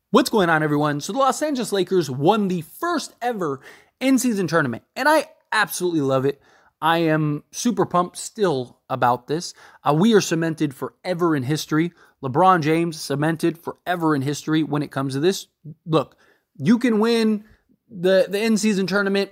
What's going on, everyone? So the Los Angeles Lakers won the first ever in-season tournament, and I absolutely love it. I am super pumped still about this. We are cemented forever in history. LeBron James cemented forever in history when it comes to this. Look, you can win the in-season tournament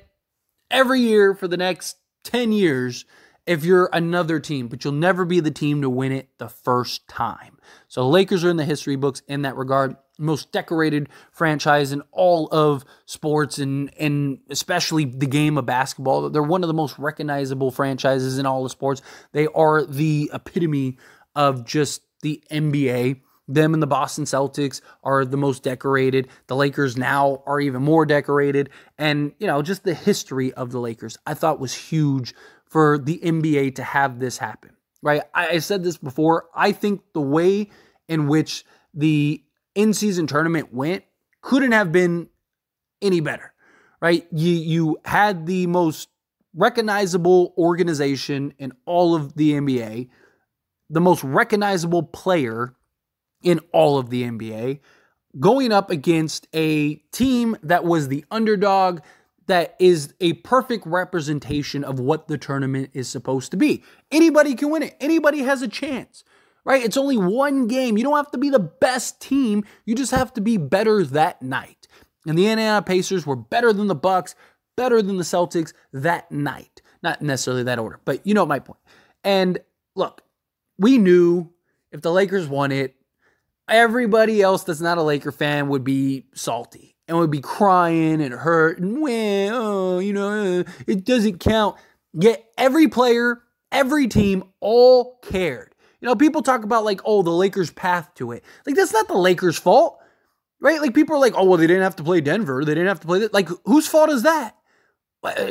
every year for the next 10 years if you're another team, but you'll never be the team to win it the first time. So the Lakers are in the history books in that regard. Most decorated franchise in all of sports and especially the game of basketball. They're one of the most recognizable franchises in all of sports. They are the epitome of just the NBA. Them and the Boston Celtics are the most decorated. The Lakers now are even more decorated. And, just the history of the Lakers, I thought was huge for the NBA to have this happen, right? I said this before. I think the way in which the in-season tournament went couldn't have been any better, right? You had the most recognizable organization in all of the NBA, the most recognizable player in all of the NBA, going up against a team that was the underdog, that is a perfect representation of what the tournament is supposed to be. Anybody can win it. Anybody has a chance, right? It's only one game. You don't have to be the best team. You just have to be better that night. And the Indiana Pacers were better than the Bucks, better than the Celtics that night. Not necessarily that order, but you know my point. And look, we knew if the Lakers won it, everybody else that's not a Laker fan would be salty and would be crying and hurt and it doesn't count. Yet every player, every team, all cared. People talk about the Lakers' path to it. That's not the Lakers' fault, right? People are like, oh, well, they didn't have to play Denver. They didn't have to play that. Whose fault is that?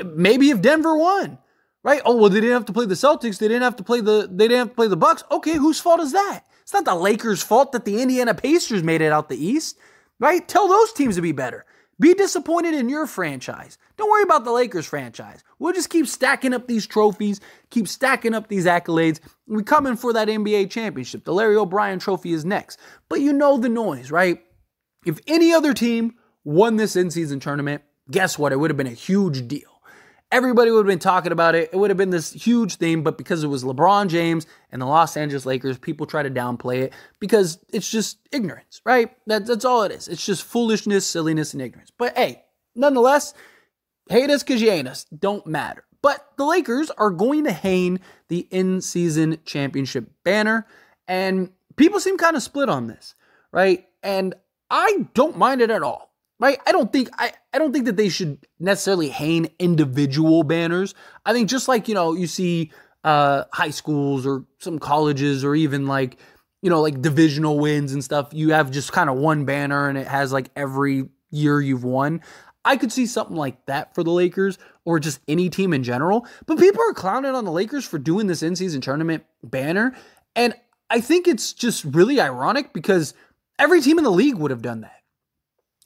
Maybe if Denver won, right? Oh, well, they didn't have to play the Celtics. They didn't have to play the Bucks. Okay, whose fault is that? It's not the Lakers' fault that the Indiana Pacers made it out the East, right? Tell those teams to be better. Be disappointed in your franchise. Don't worry about the Lakers franchise. We'll just keep stacking up these trophies, keep stacking up these accolades. We're coming for that NBA championship. The Larry O'Brien trophy is next. But you know the noise, right? If any other team won this in-season tournament, guess what? It would have been a huge deal. Everybody would have been talking about it. It would have been this huge thing, but because it was LeBron James and the Los Angeles Lakers, people try to downplay it because it's just ignorance, right? That's all it is. It's just foolishness, silliness, and ignorance. But hey, nonetheless, hate us because you ain't us. Don't matter. But the Lakers are going to hang the in-season championship banner, and people seem kind of split on this, right? And I don't mind it at all. Right? I don't think that they should necessarily hang individual banners. I think just like, you see high schools or some colleges or even like divisional wins and stuff, you have just kind of one banner and it has every year you've won. I could see something like that for the Lakers or just any team in general. But people are clowning on the Lakers for doing this in-season tournament banner. And I think it's just really ironic because every team in the league would have done that.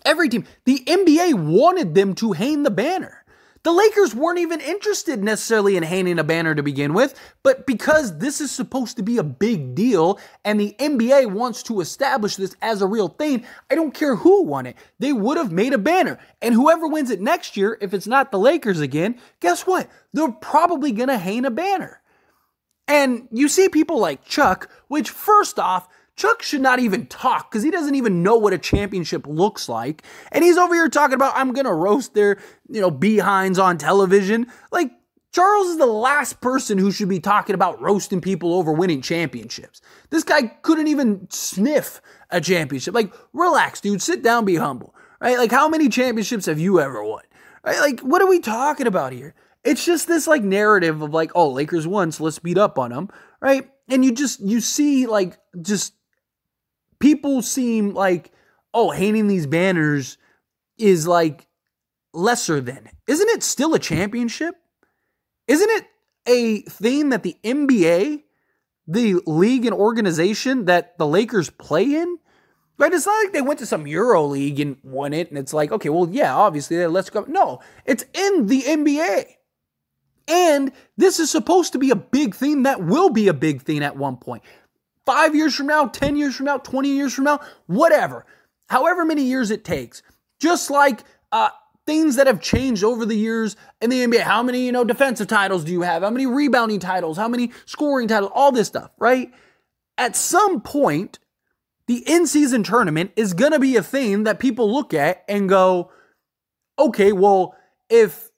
Every team. The NBA wanted them to hang the banner. The Lakers weren't even interested necessarily in hanging a banner to begin with, but because this is supposed to be a big deal and the NBA wants to establish this as a real thing, I don't care who won it. They would have made a banner. And whoever wins it next year, if it's not the Lakers again, guess what? They're probably going to hang a banner. And you see people like Chuck, which first off, Chuck should not even talk because he doesn't even know what a championship looks like. And he's over here talking about, I'm going to roast their, behinds on television. Charles is the last person who should be talking about roasting people over winning championships. This guy couldn't even sniff a championship. Relax, dude. Sit down, be humble. Right? How many championships have you ever won? Right? What are we talking about here? It's just this narrative of oh, Lakers won, so let's beat up on them. Right? And you see just people seem oh, hanging these banners is lesser than. Isn't it still a championship? Isn't it a thing that the NBA, the league and organization that the Lakers play in, right? It's not like they went to some Euro League and won it and it's okay, well, yeah, obviously, let's go. No, it's in the NBA. And this is supposed to be a big thing that will be a big thing at one point. 5 years from now, 10 years from now, 20 years from now, whatever. however many years it takes, just like things that have changed over the years in the NBA. How many, defensive titles do you have? How many rebounding titles? How many scoring titles? All this stuff, right? At some point, the in-season tournament is going to be a thing that people look at and go, okay, well, if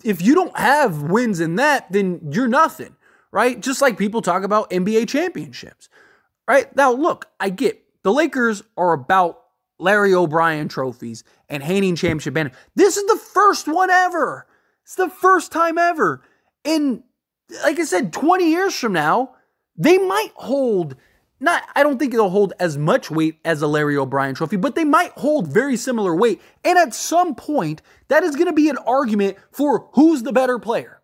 you don't have wins in that, then you're nothing, right? Just like people talk about NBA championships, right? Now, look, I get the Lakers are about Larry O'Brien trophies and hanging championship banner. This is the first one ever. It's the first time ever. And like I said, 20 years from now, they might hold, I don't think they'll hold as much weight as a Larry O'Brien trophy, but they might hold very similar weight. And at some point, that is going to be an argument for who's the better player.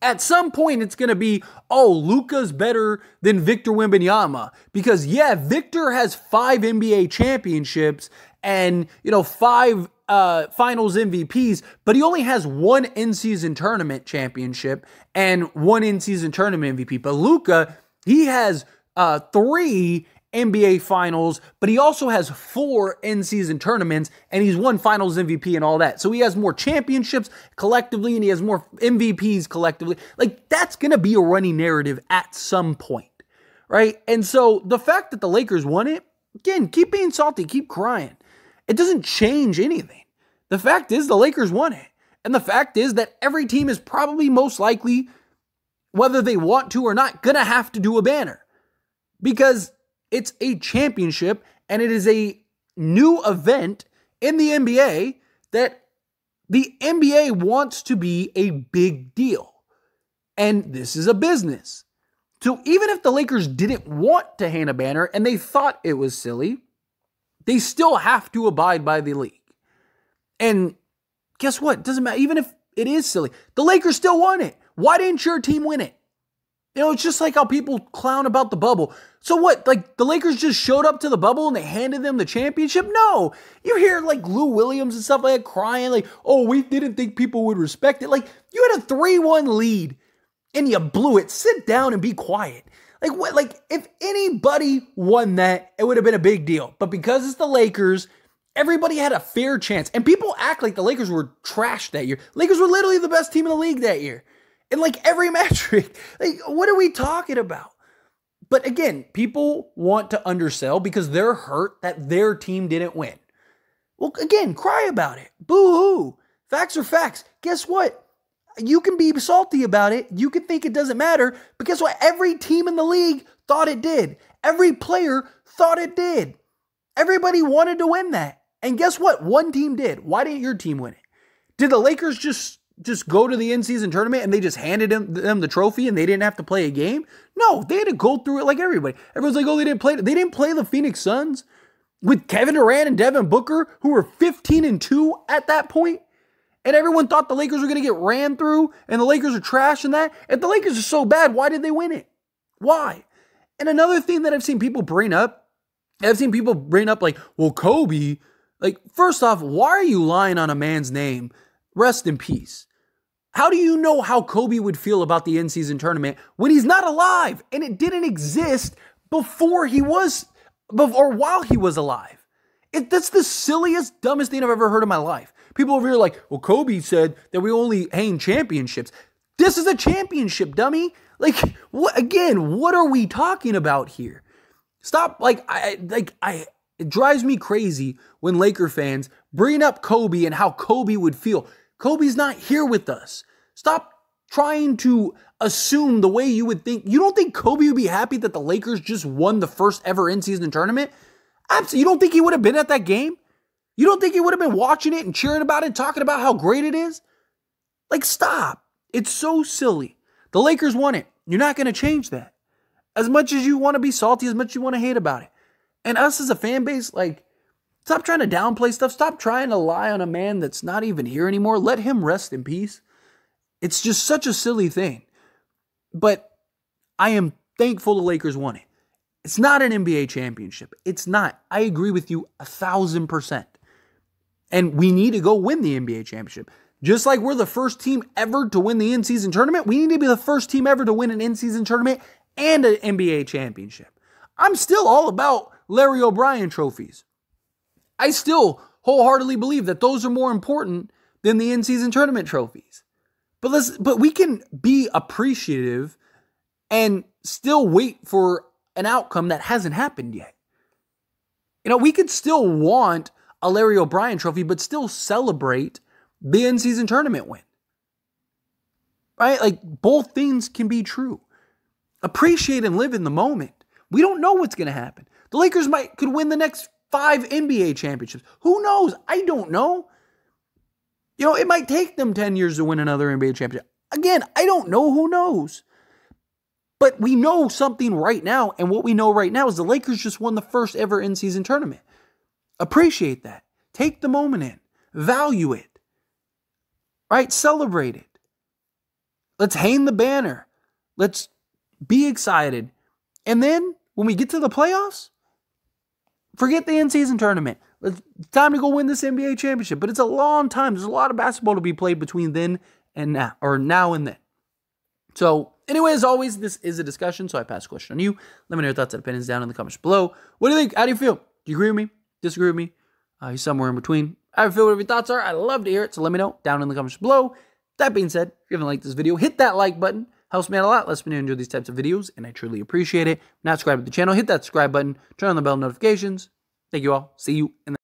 At some point, it's going to be, Luka's better than Victor Wembanyama. Because, Victor has 5 NBA championships and, 5 finals MVPs, but he only has 1 in-season tournament championship and 1 in-season tournament MVP. But Luka, he has 3 NBA finals, but he also has 4 in-season tournaments, and he's won finals MVP and all that. So he has more championships collectively, and he has more MVPs collectively. Like, that's going to be a running narrative at some point, right? And so the fact that the Lakers won it, again, keep being salty, keep crying. It doesn't change anything. The fact is the Lakers won it. And the fact is that every team is probably most likely, whether they want to or not, going to have to do a banner. Because it's a championship and it is a new event in the NBA that the NBA wants to be a big deal. And this is a business. So even if the Lakers didn't want to hang a banner and they thought it was silly, they still have to abide by the league. And guess what? It doesn't matter. Even if it is silly, the Lakers still won it. Why didn't your team win it? It's just like how people clown about the bubble. So what, like the Lakers just showed up to the bubble and they handed them the championship? No. You hear like Lou Williams and stuff like that crying like, we didn't think people would respect it. Like you had a 3-1 lead and you blew it. Sit down and be quiet. Like what? Like if anybody won that, it would have been a big deal. But because it's the Lakers, everybody had a fair chance. And people act like the Lakers were trashed that year. Lakers were literally the best team in the league that year. In like every metric. Like, what are we talking about? But again, people want to undersell because they're hurt that their team didn't win. Well, again, cry about it. Boo-hoo. Facts are facts. Guess what? You can be salty about it. You can think it doesn't matter. But guess what? Every team in the league thought it did. Every player thought it did. Everybody wanted to win that. And guess what? One team did. Why didn't your team win it? Did the Lakers just go to the in-season tournament and they just handed them the trophy and they didn't have to play a game? No, they had to go through it like everybody. Everyone's like, they didn't play. They didn't play the Phoenix Suns with Kevin Durant and Devin Booker, who were 15-2 at that point. And everyone thought the Lakers were going to get ran through and the Lakers are trash and that. If the Lakers are so bad, why did they win it? Why? And another thing that I've seen people bring up like, well, Kobe, like, first off, why are you lying on a man's name? Rest in peace. How do you know how Kobe would feel about the in-season tournament when he's not alive and it didn't exist before he was, or while he was alive? That's the silliest, dumbest thing I've ever heard in my life. People over here are like, well, Kobe said that we only hang championships. This is a championship, dummy. Like, what are we talking about here? Stop, it drives me crazy when Laker fans bring up Kobe and how Kobe would feel. Kobe's not here with us. Stop trying to assume the way you would think. You don't think Kobe would be happy that the Lakers just won the first ever in-season tournament? Absolutely. You don't think he would have been at that game? You don't think he would have been watching it and cheering about it and talking about how great it is? Like, stop. It's so silly. The Lakers won it. You're not going to change that. As much as you want to be salty, as much as you want to hate about it. And us as a fan base, like, stop trying to downplay stuff. Stop trying to lie on a man that's not even here anymore. Let him rest in peace. It's just such a silly thing. But I am thankful the Lakers won it. It's not an NBA championship. It's not. I agree with you 1,000%. And we need to go win the NBA championship. Just like we're the first team ever to win the in-season tournament, we need to be the first team ever to win an in-season tournament and an NBA championship. I'm still all about Larry O'Brien trophies. I still wholeheartedly believe that those are more important than the in-season tournament trophies. But we can be appreciative and still wait for an outcome that hasn't happened yet. We could still want a Larry O'Brien trophy, but still celebrate the in-season tournament win. Right? Like, both things can be true. Appreciate and live in the moment. We don't know what's going to happen. The Lakers could win the next 5 NBA championships. Who knows? I don't know. It might take them 10 years to win another NBA championship. Again, I don't know. Who knows? But we know something right now, and what we know right now is the Lakers just won the first ever in-season tournament. Appreciate that. Take the moment in. Value it. Right? Celebrate it. Let's hang the banner. Let's be excited. And then, when we get to the playoffs, forget the in-season tournament. It's time to go win this NBA championship. But it's a long time. There's a lot of basketball to be played between then and now, or now and then. So, anyway, as always, this is a discussion, so I pass the question on you. Let me know your thoughts and opinions down in the comments below. What do you think? How do you feel? Do you agree with me? Disagree with me? You're somewhere in between. I feel whatever your thoughts are. I'd love to hear it, so let me know down in the comments below. That being said, if you haven't liked this video, hit that like button. Helps me out a lot. Lets me know you enjoy these types of videos, and I truly appreciate it. Not subscribed to the channel, hit that subscribe button. Turn on the bell notifications. Thank you all. See you in the